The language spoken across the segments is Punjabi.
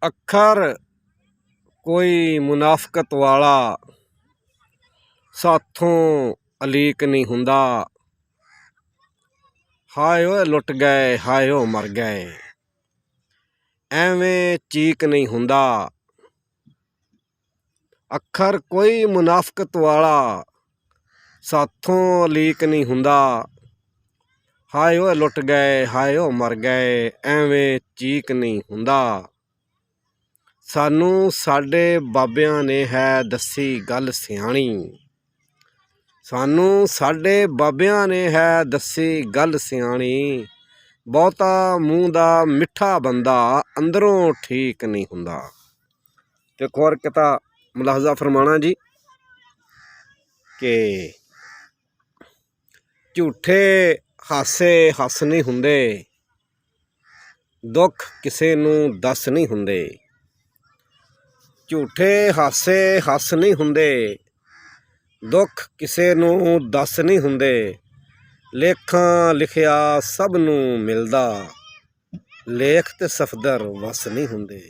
ਅੱਖਰ ਕੋਈ ਮੁਨਾਫਕਤ ਵਾਲਾ ਸਾਥੋਂ ਅਲੀਕ ਨਹੀਂ ਹੁੰਦਾ। ਹਾਏ ਓਏ ਲੁੱਟ ਗਏ, ਹਾਏ ਓ ਮਰ ਗਏ, ਐਵੇਂ ਚੀਕ ਨਹੀਂ ਹੁੰਦਾ। ਅੱਖਰ ਕੋਈ ਮੁਨਾਫਕਤ ਵਾਲਾ ਸਾਥੋਂ ਅਲੀਕ ਨਹੀਂ ਹੁੰਦਾ। ਹਾਏ ਓਏ ਲੁੱਟ ਗਏ, ਹਾਏ ਓ ਮਰ ਗਏ, ਐਵੇਂ ਚੀਕ ਨਹੀਂ ਹੁੰਦਾ। ਸਾਨੂੰ ਸਾਡੇ ਬਾਬਿਆਂ ਨੇ ਹੈ ਦੱਸੀ ਗੱਲ ਸਿਆਣੀ। ਸਾਨੂੰ ਸਾਡੇ ਬਾਬਿਆਂ ਨੇ ਹੈ ਦੱਸੀ ਗੱਲ ਸਿਆਣੀ। ਬਹੁਤਾ ਮੂੰਹ ਦਾ ਮਿੱਠਾ ਬੰਦਾ ਅੰਦਰੋਂ ਠੀਕ ਨਹੀਂ ਹੁੰਦਾ। ਤੇ ਇੱਕ ਹੋਰ ਕਿਤਾ ਮੁਲਾਹਜ਼ਾ ਫਰਮਾਣਾ ਜੀ ਕਿ ਝੂਠੇ ਹਾਸੇ ਹੱਸ ਨਹੀਂ ਹੁੰਦੇ, ਦੁੱਖ ਕਿਸੇ ਨੂੰ ਦੱਸ ਨਹੀਂ ਹੁੰਦੇ। ਝੂਠੇ ਹਾਸੇ ਹੱਸ ਨਹੀਂ ਹੁੰਦੇ, ਦੁੱਖ ਕਿਸੇ ਨੂੰ ਦੱਸ ਨਹੀਂ ਹੁੰਦੇ। ਲੇਖਾਂ ਲਿਖਿਆ ਸਭ ਨੂੰ ਮਿਲਦਾ, ਲੇਖ ਤੇ ਸਫਦਰ ਵਸ ਨਹੀਂ ਹੁੰਦੇ।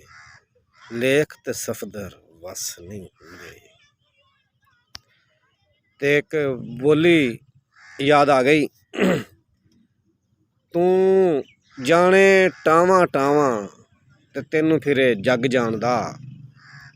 ਲੇਖ ਤੇ ਸਫਦਰ ਵਸ ਨਹੀਂ ਹੁੰਦੇ। ਤੇ ਇੱਕ ਬੋਲੀ ਯਾਦ ਆ ਗਈ, ਤੂੰ ਜਾਣੇ ਟਾਵਾਂ ਟਾਵਾਂ ਤੇ ਤੈਨੂੰ ਫਿਰੇ ਜੱਗ ਜਾਣਦਾ।